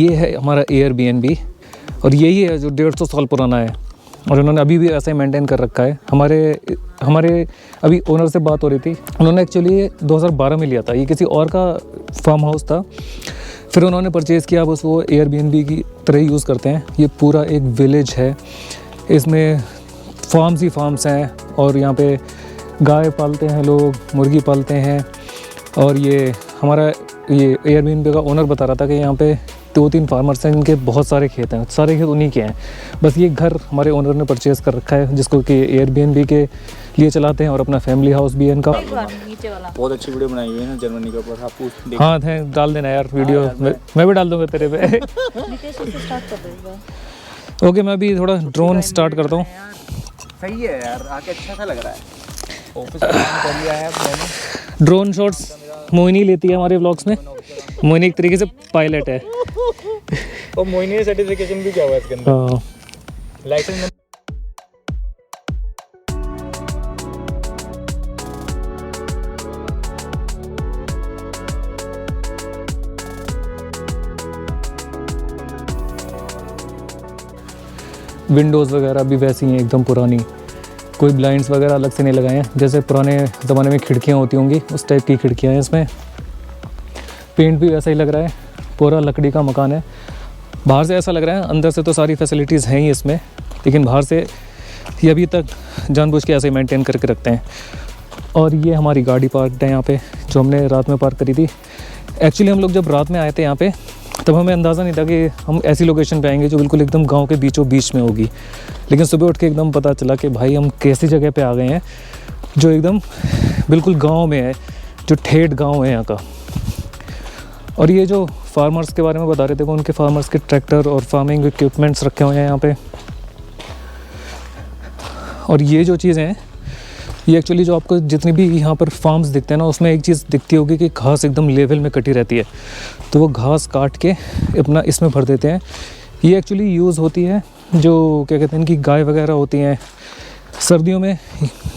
ये है हमारा एयरबीएनबी और यही है जो 150 साल पुराना है और उन्होंने अभी भी ऐसे ही मेंटेन कर रखा है। हमारे अभी ओनर से बात हो रही थी, उन्होंने एक्चुअली 2012 में लिया था, ये किसी और का फार्म हाउस था, फिर उन्होंने परचेज़ किया, बस वो एयरबीएनबी की तरह यूज़ करते हैं। ये पूरा एक विलेज है, इसमें फार्म्स ही फार्म्स हैं और यहाँ पे गाय पालते हैं लोग, मुर्गी पालते हैं। और ये हमारा ये एयरबीएनबी का ओनर बता रहा था कि यहाँ पे 2-3 फार्मर्स हैं, इनके बहुत सारे खेत हैं, सारे खेत उन्हीं के हैं। बस ये घर हमारे ओनर ने परचेज़ कर रखा है, जिसको कि एयरबीएनबी के लिए चलाते हैं और अपना फैमिली हाउस भी है इनका। बहुत अच्छी वीडियो बनाई हुई है ना जर्मनी के ऊपर, आप हाँ थे, डाल देना यार वीडियो, मैं भी डाल दूँगा तेरे पे। ओके, मैं अभी थोड़ा ड्रोन स्टार्ट करता हूँ। सही है यार, आके अच्छा सा लग रहा है। ऑफिस में काम कर लिया है मैंने। ड्रोन शॉट्स मोहिनी लेती है हमारे व्लॉग्स में। मोहिनी एक तरीके से पायलट है और मोहिनी सर्टिफिकेशन भी क्या हुआ इसके अंदर, हाँ। लाइसेंस। विंडोज़ वगैरह भी वैसी हैं एकदम पुरानी, कोई ब्लाइंड्स वगैरह अलग से नहीं लगाए हैं, जैसे पुराने ज़माने में खिड़कियाँ होती होंगी उस टाइप की खिड़कियाँ हैं इसमें। पेंट भी वैसा ही लग रहा है, पूरा लकड़ी का मकान है। बाहर से ऐसा लग रहा है, अंदर से तो सारी फैसिलिटीज़ हैं ही इसमें, लेकिन बाहर से ये अभी तक जानबूझ के ऐसे मेंटेन करके रखते हैं। और ये हमारी गाड़ी पार्क है यहाँ पे, जो हमने रात में पार्क करी थी। एक्चुअली हम लोग जब रात में आए थे यहाँ पे, तब हमें अंदाज़ा नहीं था कि हम ऐसी लोकेशन पे आएंगे जो बिल्कुल एकदम गांव के बीचों बीच में होगी। लेकिन सुबह उठ के एकदम पता चला कि भाई हम कैसी जगह पे आ गए हैं जो एकदम बिल्कुल गांव में है, जो ठेठ गांव है यहाँ का। और ये जो फार्मर्स के बारे में बता रहे थे, वो उनके फार्मर्स के ट्रैक्टर और फार्मिंग इक्विपमेंट्स रखे हुए हैं यहाँ पे। और ये जो चीज़ें हैं, ये एक्चुअली जो आपको जितनी भी यहाँ पर फार्म्स दिखते हैं ना, उसमें एक चीज़ दिखती होगी कि घास एकदम लेवल में कटी रहती है, तो वो घास काट के अपना इसमें भर देते हैं। ये एक्चुअली यूज़ होती है, जो क्या कहते हैं, इनकी गाय वगैरह होती हैं, सर्दियों में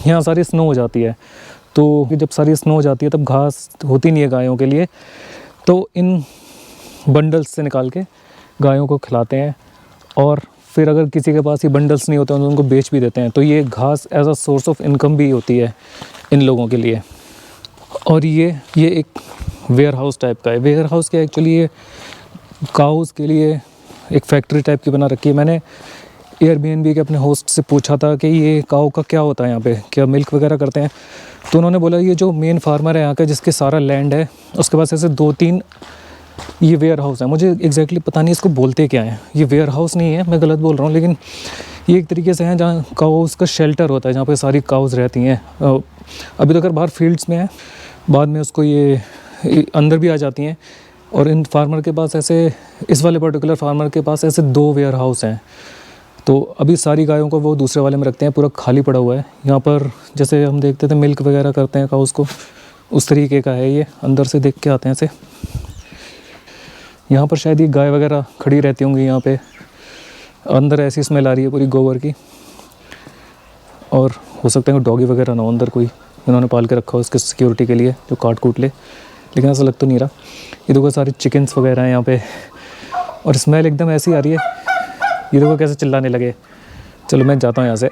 यहाँ सारी स्नो हो जाती है, तो जब सारी स्नो हो जाती है तब घास होती नहीं है गायों के लिए, तो इन बंडल्स से निकाल के गायों को खिलाते हैं। और फिर अगर किसी के पास ये बंडल्स नहीं होते हैं तो उनको बेच भी देते हैं। तो ये घास as a source of income भी होती है इन लोगों के लिए। और ये एक वेयर हाउस टाइप का है। वेयर हाउस के एक्चुअली ये काउज़ के लिए एक फैक्ट्री टाइप की बना रखी है। मैंने एयरबीएनबी के अपने होस्ट से पूछा था कि ये काऊ का क्या होता है यहाँ पे, क्या मिल्क वगैरह करते हैं, तो उन्होंने बोला ये जो मेन फार्मर है यहाँ का, जिसके सारा लैंड है, उसके पास ऐसे 2-3 ये वेयर हाउस है। मुझे एग्जैक्टली पता नहीं इसको बोलते क्या है, ये वेयर हाउस नहीं है, मैं गलत बोल रहा हूँ, लेकिन ये एक तरीके से है जहाँ काउज़ का शेल्टर होता है, जहाँ पे सारी काउज़ रहती हैं। अभी तो अगर बाहर फील्ड्स में है, बाद में उसको ये अंदर भी आ जाती हैं। और इन फार्मर के पास ऐसे, इस वाले पर्टिकुलर फार्मर के पास ऐसे 2 वेयर हाउस हैं। तो अभी सारी गायों को वो दूसरे वाले में रखते हैं, पूरा खाली पड़ा हुआ है। यहाँ पर जैसे हम देखते थे मिल्क वगैरह करते हैं काउज़ को, उस तरीके का है ये। अंदर से देख के आते हैं ऐसे। यहाँ पर शायद ये गाय वगैरह खड़ी रहती होंगी यहाँ पे। अंदर ऐसी स्मेल आ रही है पूरी गोबर की, और हो सकता है कि डॉगी वगैरह ना हो अंदर, कोई इन्होंने पाल के रखा हो उसके सिक्योरिटी के लिए, जो काट कूट ले, लेकिन ऐसा लग तो नहीं रहा। ये देखो सारे चिकन्स वगैरह हैं यहाँ पे, और स्मेल एकदम ऐसी आ रही है। ये देखो कैसे चिल्लाने लगे। चलो मैं जाता हूँ यहाँ से।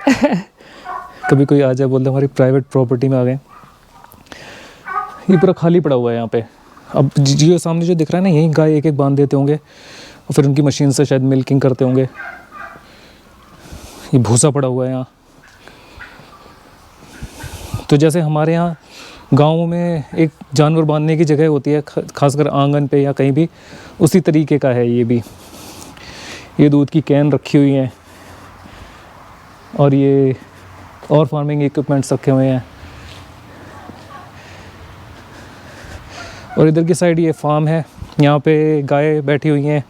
कभी कोई आ जाए बोल दे हमारी प्राइवेट प्रॉपर्टी में आ गए। ये पूरा खाली पड़ा हुआ है यहाँ पे। अब जियो सामने जो दिख रहा है ना, यहीं गाय एक बांध देते होंगे और फिर उनकी मशीन से शायद मिल्किंग करते होंगे। ये भूसा पड़ा हुआ है यहाँ। तो जैसे हमारे यहाँ गाँव में एक जानवर बांधने की जगह होती है, खासकर आंगन पे या कहीं भी, उसी तरीके का है ये भी। ये दूध की कैन रखी हुई हैं, और ये और फार्मिंग इक्विपमेंट्स रखे हुए हैं। और इधर की साइड ये फार्म है, यहाँ पे गाय बैठी हुई हैं।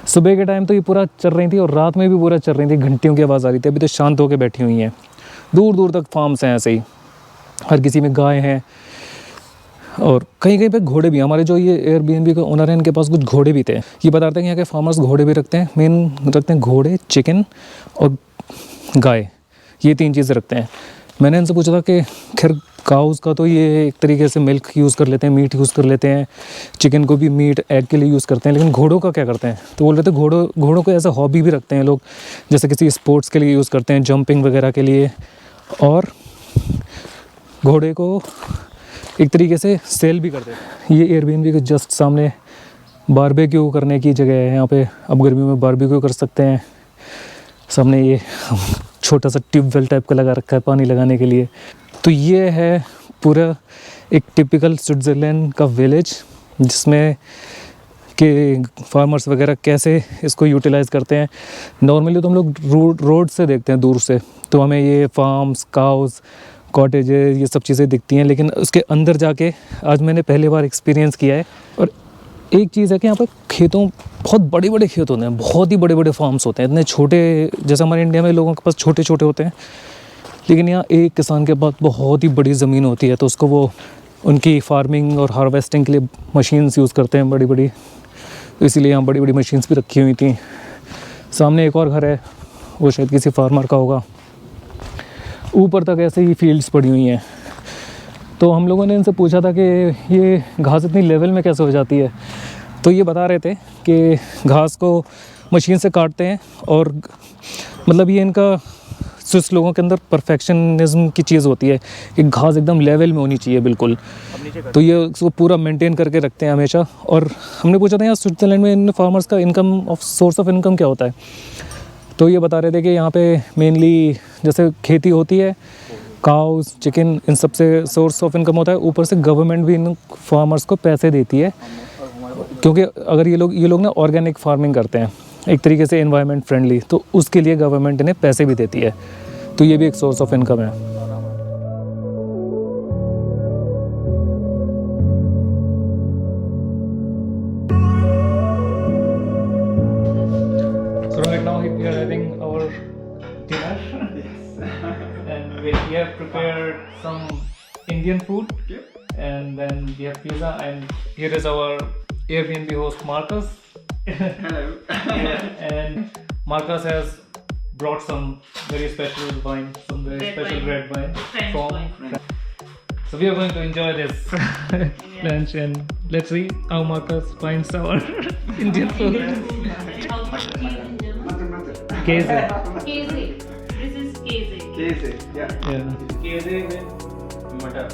सुबह के टाइम तो ये पूरा चल रही थी और रात में भी पूरा चल रही थी, घंटियों की आवाज़ आ रही थी। अभी तो शांत होकर बैठी हुई हैं। दूर दूर तक फार्म्स हैं ऐसे ही, हर किसी में गाय हैं। और कहीं कहीं पे घोड़े भी। हमारे जो ये एयरबीएनबी का ओनर है, इनके पास कुछ घोड़े भी थे। ये बताते हैं कि यहाँ के फार्मर्स घोड़े भी रखते हैं। मेन रखते हैं घोड़े, चिकन और गाय, ये 3 चीज़ें रखते हैं। मैंने इनसे पूछा था कि खैर काउस का तो ये एक तरीके से मिल्क यूज़ कर लेते हैं, मीट यूज़ कर लेते हैं, चिकन को भी मीट एग के लिए यूज़ करते हैं, लेकिन घोड़ों का क्या करते हैं? तो बोल रहे थे घोड़ों को एज अ हॉबी भी रखते हैं लोग, जैसे किसी स्पोर्ट्स के लिए यूज़ करते हैं, जंपिंग वगैरह के लिए, और घोड़े को एक तरीके से सेल भी करते हैं। ये एयरबीएनबी के जस्ट सामने बारबेक्यू करने की जगह है, यहाँ पे अब गर्मियों में बारबेक्यू कर सकते हैं। सामने ये छोटा सा ट्यूबवेल टाइप का लगा रखा है पानी लगाने के लिए। तो ये है पूरा एक टिपिकल स्विट्ज़रलैंड का विलेज, जिसमें कि फार्मर्स वगैरह कैसे इसको यूटिलाइज़ करते हैं। नॉर्मली तो हम लोग रोड से देखते हैं दूर से, तो हमें ये फार्म्स, काउस, कॉटेजेस, ये सब चीज़ें दिखती हैं, लेकिन उसके अंदर जाके आज मैंने पहली बार एक्सपीरियंस किया है। और एक चीज़ है कि यहाँ पर खेतों बहुत बड़े बड़े खेत होते हैं, बहुत ही बड़े बड़े फार्म्स होते हैं, इतने छोटे, जैसे हमारे इंडिया में लोगों के पास छोटे छोटे होते हैं, लेकिन यहाँ एक किसान के पास बहुत ही बड़ी ज़मीन होती है, तो उसको वो उनकी फार्मिंग और हार्वेस्टिंग के लिए मशीन्स यूज़ करते हैं बड़ी बड़ी, तो इसीलिए यहाँ बड़ी बड़ी मशीन्स भी रखी हुई थी। सामने एक और घर है, वो शायद किसी फार्मर का होगा। ऊपर तक ऐसे ही फील्ड्स पड़ी हुई हैं। तो हम लोगों ने इनसे पूछा था कि ये घास इतनी लेवल में कैसे हो जाती है, तो ये बता रहे थे कि घास को मशीन से काटते हैं, और मतलब ये इनका स्विस लोगों के अंदर परफेक्शनिज्म की चीज़ होती है कि घास एकदम लेवल में होनी चाहिए बिल्कुल, तो ये उसको पूरा मेंटेन करके रखते हैं हमेशा। और हमने पूछा था यहाँ स्विट्ज़रलैंड में इन फार्मर्स का सोर्स ऑफ इनकम क्या होता है, तो ये बता रहे थे कि यहाँ पे मेनली जैसे खेती होती है, काउस, चिकन, इन सब से सोर्स ऑफ इनकम होता है। ऊपर से गवर्नमेंट भी इन फार्मर्स को पैसे देती है, क्योंकि अगर ये लोग ना ऑर्गेनिक फार्मिंग करते हैं, एक तरीके से एनवायरनमेंट फ्रेंडली, तो उसके लिए गवर्नमेंट इन्हें पैसे भी देती है, तो ये भी एक सोर्स ऑफ इनकम है। So right now we are having our dinner. And we have prepared some Indian food, and then we have pizza, and here is our Airbnb host Marcus. Hello. And Marcus has brought some very special wine, some very Red special wine. red wine French from wine. So we are going to enjoy this lunch, and let's see how Marcus finds our Indian food. Keze. Keze. This is keze. Kese, yeah. Yeah. Kese with mutter.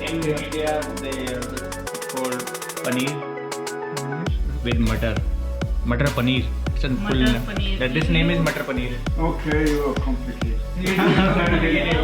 In India, they are called paneer with mutter. Mutter paneer. It's a full Mutter name. paneer. That this name is mutter paneer. Okay, you are complicated. Complicated.